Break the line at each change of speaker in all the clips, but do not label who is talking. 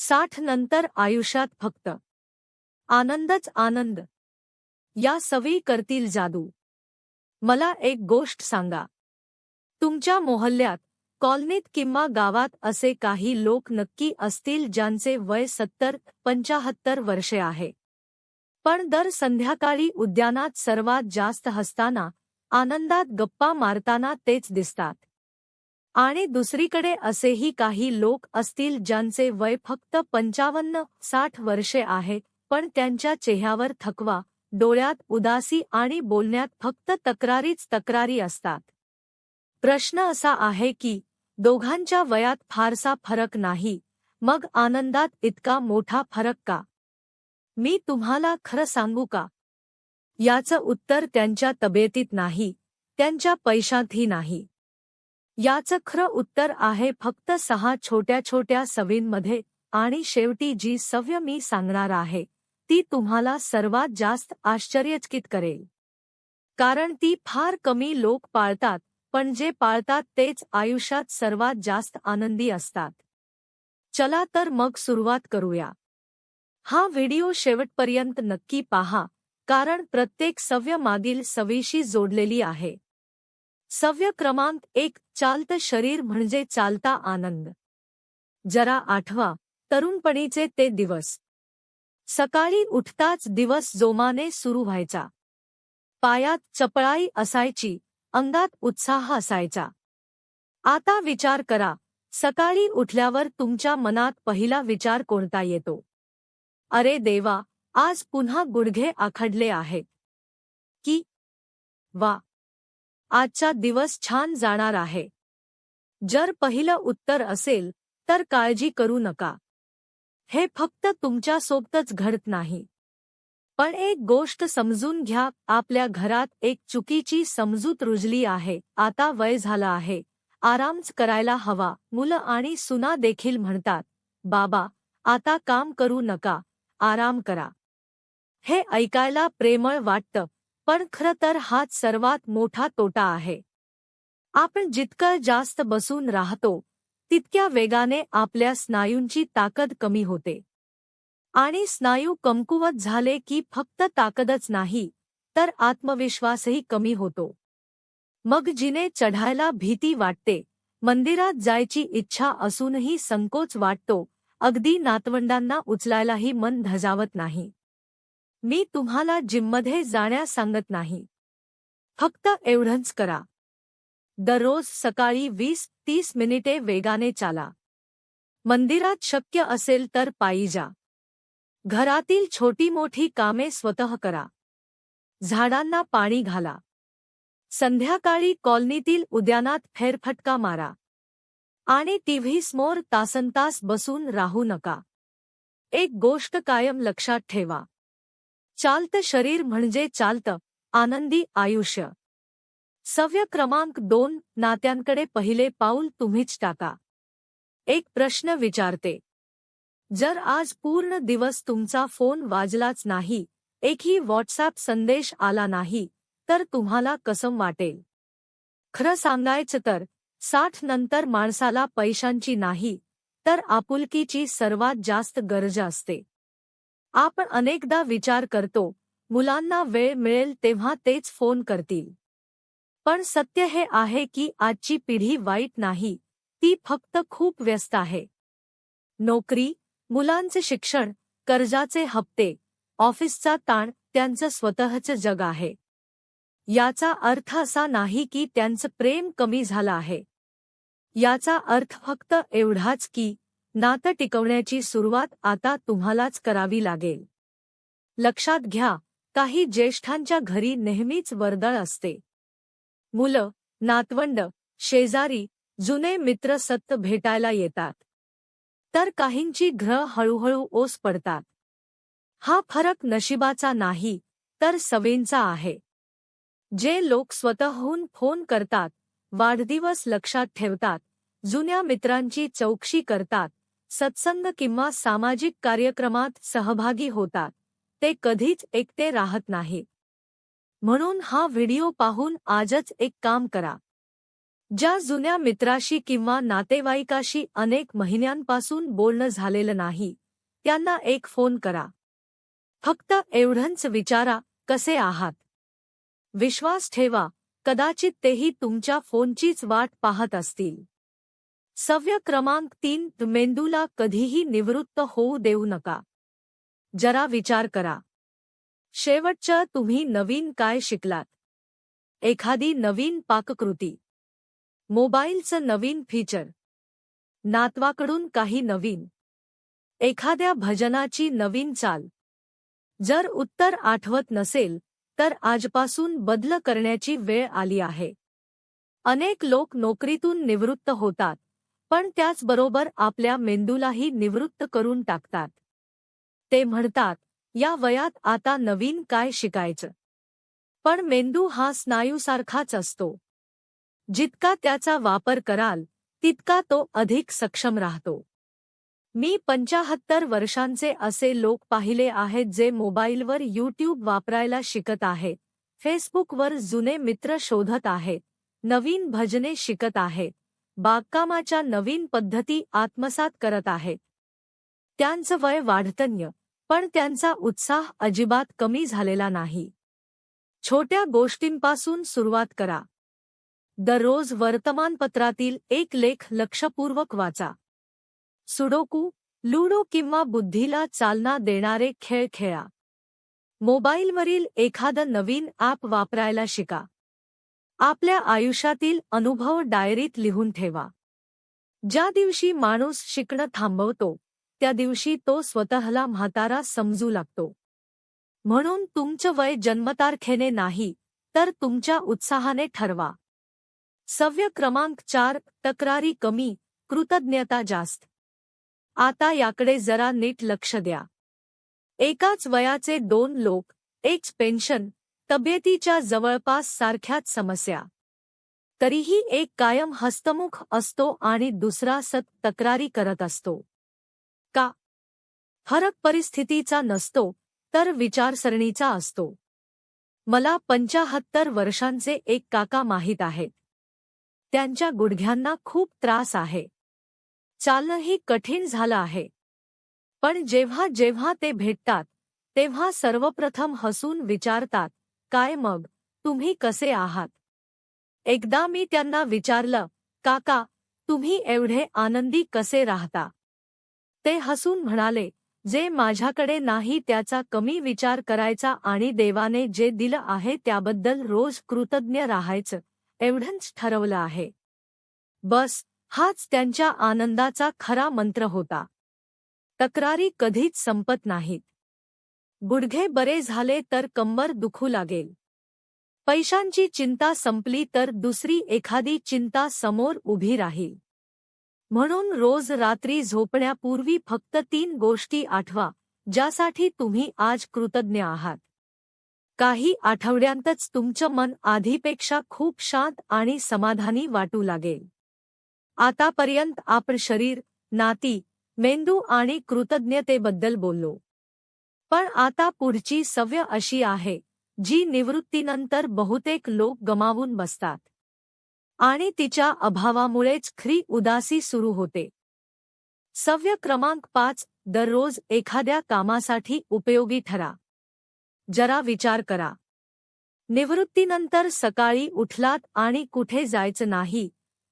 60 नंतर आयुष्यात फक्त आनंदच आनंद. या सवयी करतील जादू. मला एक गोष्ट सांगा. तुमच्या मोहल्ल्यात, कॉलनीत किंवा गावात असे काही लोक नक्की असतील ज्यांचे वय 70-75 वर्षे आहे. पण दर संध्याकाळी उद्यानात सर्वात जास्त हसताना, आनंदात गप्पा मारताना तेच दिसतात. आणि दुसरीकडे असेही काही लोक असतील ज्यांचे वय फक्त 55-60 वर्षे आहे, पण त्यांच्या चेहऱ्यावर थकवा, डोळ्यात उदासी आणि बोलण्यात फक्त तक्रारीच तक्रारी असतात. प्रश्न असा आहे की दोघांच्या वयात फारसा फरक नाही, मग आनंदात इतका मोठा फरक का? मी तुम्हाला खरं सांगू का? याचं उत्तर त्यांच्या तब्येतीत नाही, त्यांच्या पैशातही नाही. याचं खरं उत्तर आहे फक्त 6 छोट्या छोट्या सवयींमध्ये. आणि शेवटी जी सवय मी सांगणार आहे, ती तुम्हाला सर्वात जास्त आश्चर्यचकित करेल. कारण ती फार कमी लोक पाळतात, पण जे पाळतात तेच आयुष्यात सर्वात जास्त आनंदी असतात. चला तर मग सुरुवात करूया. हा व्हिडिओ शेवटपर्यंत नक्की पहा, कारण प्रत्येक सवय मागील सवयीशी जोडलेली आहे. सवय क्रमांक 1. चालतं शरीर म्हणजे चालता आनंद. जरा आठवा, तरुणपणीचे ते दिवस. सकाळी उठताच दिवस जोमाने सुरू व्हायचा. पायात चपळाई असायची, अंगात उत्साह असायचा. आता विचार करा, सकाळी उठल्यावर तुमच्या मनात पहिला विचार कोणता येतो? अरे देवा, आज पुन्हा गुडघे आखडले आहेत. की वा, आजचा दिवस छान जाणार आहे. जर पहिलं उत्तर असेल, तर काळजी करू नका. हे फक्त तुमच्यासोबतच घडत नाही. पण एक गोष्ट समजून घ्या, आपल्या घरात एक चुकीची समजूत रुजली आहे. आता वय झालं आहे, आरामच करायला हवा. मुलं आणि सुना देखील म्हणतात, बाबा, आता काम करू नका, आराम करा. हे ऐकायला प्रेमळ वाटतं, पण खरं तर हाच सर्वात मोठा तोटा आहे. आपण जितकं जास्त बसून राहतो, तितक्या वेगाने आपल्या स्नायूंची ताकद कमी होते. आणि स्नायू कमकुवत झाले की फक्त ताकदच नाही, तर आत्मविश्वासही कमी होतो. मग जिने चढायला भीती वाटते, मंदिरात जायची इच्छा असूनही संकोच वाटतो, अगदी नातवंडांना उचलायलाही मन धजावत नाही. मी तुम्हाला जिममध्ये जाण्यास सांगत नाही. फक्त एवढंच करा. दररोज सकाळी 20-30 मिनिटे वेगाने चाला. मंदिरात शक्य असेल तर पायी जा. घरातील छोटी मोठी कामे स्वतः करा. झाडांना पाणी घाला. संध्याकाळी कॉलनीतील उद्यानात फेरफटका मारा. आणि टीव्ही समोर तासनतास बसून राहू नका. एक गोष्ट कायम लक्षात ठेवा. चालतं शरीर म्हणजे चालतं आनंदी आयुष्य. सवय क्रमांक 2. नात्यांकडे पहिले पाऊल तुम्हीच टाका. एक प्रश्न विचारते. जर आज पूर्ण दिवस तुमचा फोन वाजलाच नाही, एकही व्हॉट्सअप संदेश आला नाही, तर तुम्हाला कसं वाटेल? खरं सांगायचं तर 60 नंतर माणसाला पैशांची नाही, तर आपुलकीची सर्वात जास्त गरज असते. आपण अनेकदा विचार करतो, मुलांना वेळ मिळेल तेव्हा तेच फोन करतील. पण सत्य हे आहे की आजची पिढी वाईट नाही, ती फक्त खूप व्यस्त आहे. नोकरी, मुलांचे शिक्षण, कर्जाचे हप्ते, ऑफिसचा ताण त्यांचं स्वतःचं जग आहे. याचा अर्थ असा नाही की त्यांचं प्रेम कमी झालं आहे. याचा अर्थ फक्त एवढाच की नातं टिकवण्याची सुरुवात आता तुम्हालाच करावी लागेल. लक्षात घ्या, काही ज्येष्ठांच्या घरी नेहमीच वर्दळ असते. मुलं, नातवंड, शेजारी, जुने मित्र सतत भेटायला येतात. तर काहींची घरं हळूहळू ओस पडतात. हा फरक नशिबाचा नाही, तर सवयींचा आहे. जे लोक स्वतःहून फोन करतात, वाढदिवस लक्षात ठेवतात, जुन्या मित्रांची चौकशी करतात, सत्संग किंवा सामाजिक कार्यक्रमात सहभागी होतात, ते कधीच एकटे राहत नाहीत. म्हणून हा व्हिडिओ पाहून आजच एक काम करा. ज्या जुन्या मित्राशी किंवा नातेवाईकाशी अनेक महिन्यांपासून बोलणं झालेलं नाही, त्यांना एक फोन करा. फक्त एवढंच विचारा, कसे आहात? विश्वास ठेवा, कदाचित तेही तुमच्या फोनचीच वाट पाहत असतील. सव्य क्रमांक 3, मेंदूला कधीही निवृत्त होऊ देऊ नका. जरा विचार करा. शेवटचं तुम्ही नवीन काय शिकलात? एखादी नवीन पाककृती, मोबाईलचं नवीन फीचर, नातवाकडून काही नवीन, एखाद्या भजनाची नवीन चाल. जर उत्तर आठवत नसेल तर आजपासून बदल करण्याची वेळ आली आहे. अनेक लोक नोकरीतून निवृत्त होतात, पण त्याचबरोबर आपल्या मेंदूलाही निवृत्त करून टाकतात. ते म्हणतात, या वयात आता नवीन काय शिकायचं? पण मेंदू हा स्नायूसारखाच असतो. जितका त्याचा वापर कराल, तितका तो अधिक सक्षम राहतो. मी 75 वर्षांचे असे लोक पाहिले आहेत जे मोबाईलवर YouTube वापरायला शिकत आहेत, फेसबुकवर जुने मित्र शोधत आहेत, नवीन भजने शिकत आहेत, बागकामाच्या नवीन पद्धती आत्मसात करत आहेत. त्यांचं वय वाढतंय, पण त्यांचा उत्साह अजिबात कमी झालेला नाही. छोट्या गोष्टींपासून सुरुवात करा. दररोज वर्तमानपत्रातील एक लेख लक्षपूर्वक वाचा. सुडोकू, लुडो किंवा बुद्धीला चालना देणारे खेळ खेळा. मोबाईलवरील एखादं नवीन ॲप वापरायला शिका. आपल्या आयुष्यातील अनुभव डायरीत लिहून ठेवा. ज्या दिवशी माणूस शिकणं थांबवतो, त्या दिवशी तो स्वतःला म्हातारा समजू लागतो. म्हणून तुमचं वय जन्मतारखेने नाही, तर तुमच्या उत्साहाने ठरवा. सव्य क्रमांक 4, तक्रारी कमी, कृतज्ञता जास्त. आता याकडे जरा नीट लक्ष द्या. एकाच वयाचे 2 लोक, एक पेन्शन, तब्येतीच्या जवळपास सारख्याच समस्या. तरीही एक कायम हस्तमुख असतो आणि दुसरा तक्रारी करत असतो. का? फरक परिस्थितीचा नसतो, तर विचारसरणीचा असतो. मला 75 वर्षांचे एक काका माहीत आहेत. त्यांच्या गुडघ्यांना खूप त्रास आहे. चालणंही कठीण झालं आहे. पण जेव्हा जेव्हा ते भेटतात, तेव्हा सर्वप्रथम हसून विचारतात, काय मग, तुम्ही कसे आहात? एकदा मी त्यांना विचारलं, काका, तुम्ही एवढे आनंदी कसे राहता? ते हसून म्हणाले, जे माझ्याकडे नाही त्याचा कमी विचार करायचा आणि देवाने जे दिलं आहे त्याबद्दल रोज कृतज्ञ राहायचं, एवढंच ठरवलं आहे. बस, हाच त्यांच्या आनंदाचा खरा मंत्र होता. तक्रारी कधीच संपत नाहीत. गुडघे बरे झाले तर कंबर दुखू लागेल. पैशांची चिंता संपली तर दुसरी एखादी चिंता समोर उभी राहील. म्हणून रोज रात्री झोपण्यापूर्वी फक्त 3 गोष्टी आठवा, ज्यासाठी तुम्ही आज कृतज्ञ आहात. काही आठवड्यांतच तुमचं मन आधीपेक्षा खूप शांत आणि समाधानी वाटू लागेल. आतापर्यंत आपण शरीर, नाती, मेंदू आणि कृतज्ञतेबद्दल बोललो. पण आता पुढची सवय अशी आहे, जी निवृत्तीनंतर बहुतेक लोक गमावून बसतात. आणि तिच्या अभावामुळेच खरी उदासी सुरू होते. सवय क्रमांक 5, दररोज एखाद्या कामासाठी उपयोगी ठरा. जरा विचार करा. निवृत्तीनंतर सकाळी उठलात आणि कुठे जायचं नाही,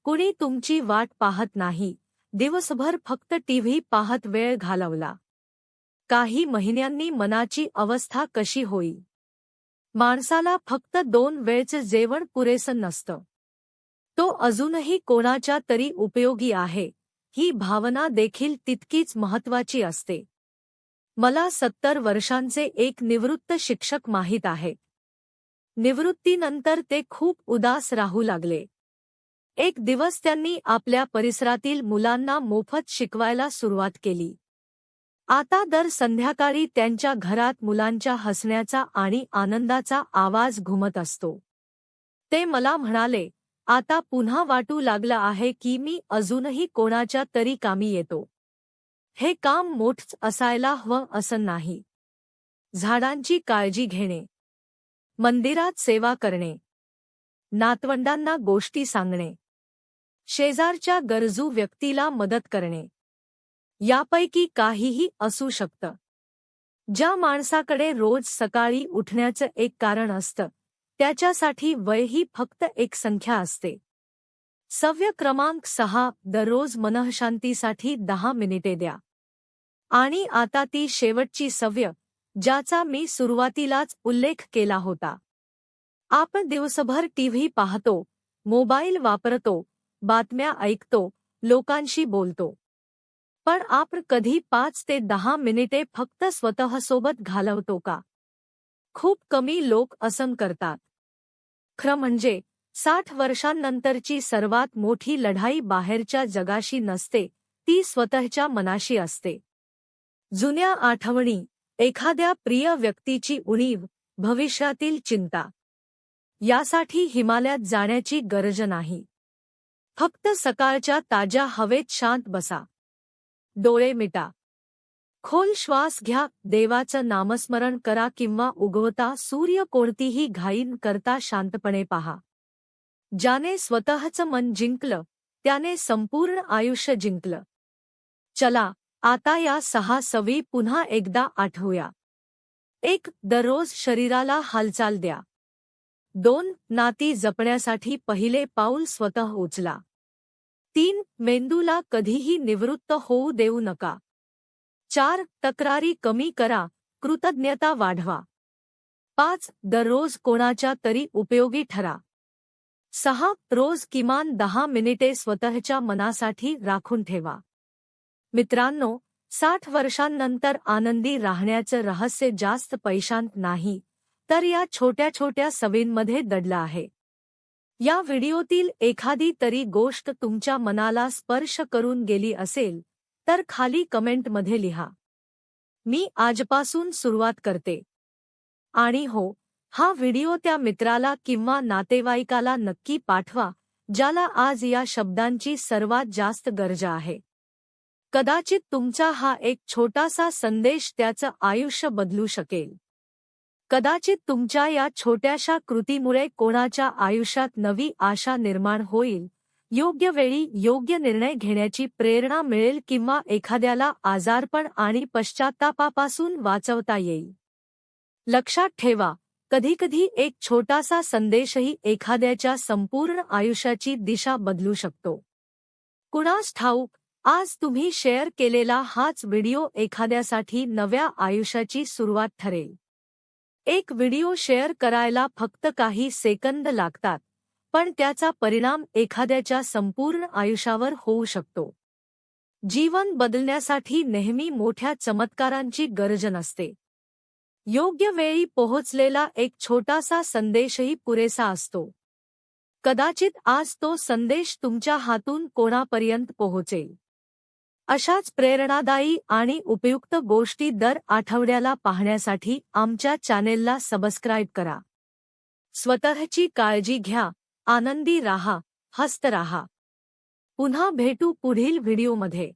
कुणी तुमची वाट पाहत नाही, दिवसभर फक्त टीव्ही पाहत वेळ घालवला. काही महिन्यांनी मनाची अवस्था कशी होईल? माणसाला फक्त 2 वेळचं जेवण पुरेसं नसतं. तो अजूनही कोणाच्या तरी उपयोगी आहे, ही भावना देखील तितकीच महत्त्वाची असते. मला 70 वर्षांचे एक निवृत्त शिक्षक माहीत आहेत. निवृत्तीनंतर ते खूप उदास राहू लागले. एक दिवस त्यांनी आपल्या परिसरातील मुलांना मोफत शिकवायला सुरुवात केली. आता दर संध्याकाळी त्यांच्या घरात मुलांच्या हसण्याचा आणि आनंदाचा आवाज घुमत असतो. ते मला म्हणाले, आता पुन्हा वाटू लागलं आहे की मी अजूनही कोणाच्या तरी कामी येतो. हे काम मोठंच असायला हवं असं नाही. झाडांची काळजी घेणे, मंदिरात सेवा करणे, नातवंडांना गोष्टी सांगणे, शेजारच्या गरजू व्यक्तीला मदत करणे. यापैकी काहीही असू शकतं. ज्या माणसाकडे रोज सकाळी उठण्याचं एक कारण असतं, त्याच्यासाठी वय ही फक्त एक संख्या असते. सव्य क्रमांक 6. दररोज मनःशांतीसाठी 10 मिनिटे द्या. आणि आता ती शेवटची सवय, ज्याचा मी सुरुवातीलाच उल्लेख केला होता. आपण दिवसभर टीव्ही पाहतो, मोबाईल वापरतो, बातम्या ऐकतो, लोकांशी बोलतो. पण आपण कधी 5 ते 10 मिनिटे फक्त स्वतःसोबत घालवतो का? खूप कमी लोक असं करतात. खरं म्हणजे 60 वर्षांनंतरची सर्वात मोठी लढाई बाहेरच्या जगाशी नसते, ती स्वतःच्या मनाशी असते. जुन्या आठवणी, एखाद्या प्रिय व्यक्तीची उणीव, भविष्यातील चिंता. यासाठी हिमालयात जाण्याची गरज नाही. फक्त सकाळच्या ताज्या हवेत शांत बसा. डोळे मिटा. खोल श्वास घ्या, देवाचं नामस्मरण करा किंवा उगवता सूर्य कोणतीही घाई न करता शांतपणे पहा. ज्याने स्वतःचं मन जिंकलं, त्याने संपूर्ण आयुष्य जिंकलं. चला, आता या 6 सवयी पुन्हा एकदा आठवूया. 1. दररोज शरीराला हालचाल द्या. 2. नाती जपण्यासाठी पहिले पाऊल स्वतः उचला. 3. मेंदूला कधीही निवृत्त होऊ देऊ नका. 4. तक्रारी कमी करा, कृतज्ञता वाढवा. 5. दररोज कोणाच्या तरी उपयोगी ठरा. 6. रोज किमान 10 मिनिटे स्वतःच्या मनासाठी राखून ठेवा. मित्रांनो, 60 वर्षांनंतर आनंदी राहण्याचं रहस्य जास्त पैशांत नाही, तर या छोट्या छोट्या सवयींमध्ये दडलं आहे. या व्हिडिओतील एखादी तरी गोष्ट तुमच्या मनाला स्पर्श करून गेली असेल, तर खाली कमेंटमध्ये लिहा. मी आजपासून सुरुवात करते. आणि हो, हा व्हिडिओ त्या मित्राला किंवा नातेवाईकाला नक्की पाठवा, ज्याला आज या शब्दांची सर्वात जास्त गरज आहे. कदाचित तुमचा हा एक छोटासा संदेश त्याचं आयुष्य बदलू शकेल. कदाचित तुमच्या या छोट्याशा कृतीमुळे कोणाच्या आयुष्यात नवी आशा निर्माण होईल, योग्य वेळी योग्य निर्णय घेण्याची प्रेरणा मिळेल किंवा एखाद्याला आजारपण आणि पश्चात्तापापासून वाचवता येईल. लक्षात ठेवा, कधीकधी एक छोटासा संदेशही एखाद्याच्या संपूर्ण आयुष्याची दिशा बदलू शकतो. कुणास ठाऊक, आज तुम्ही शेअर केलेला हाच व्हिडिओ एखाद्यासाठी नव्या आयुष्याची सुरुवात ठरेल. एक व्हिडिओ शेअर करायला फक्त काही सेकंद लागतात, पण त्याचा परिणाम एखाद्याच्या संपूर्ण आयुष्यावर होऊ शकतो. जीवन बदलण्यासाठी नेहमी मोठ्या चमत्कारांची गरज नसते. योग्य वेळी पोहोचलेला एक छोटासा संदेशही पुरेसा असतो. कदाचित आज तो संदेश तुमच्या हातून कोणापर्यंत पोहोचेल. अशाच प्रेरणादायी आणि उपयुक्त गोष्टी दर आठवड्याला पाहण्यासाठी आमच्या चॅनेलला सबस्क्राईब करा. स्वतःची काळजी घ्या, आनंदी राहा, हसत राहा. पुन्हा भेटू पुढील व्हिडिओमध्ये.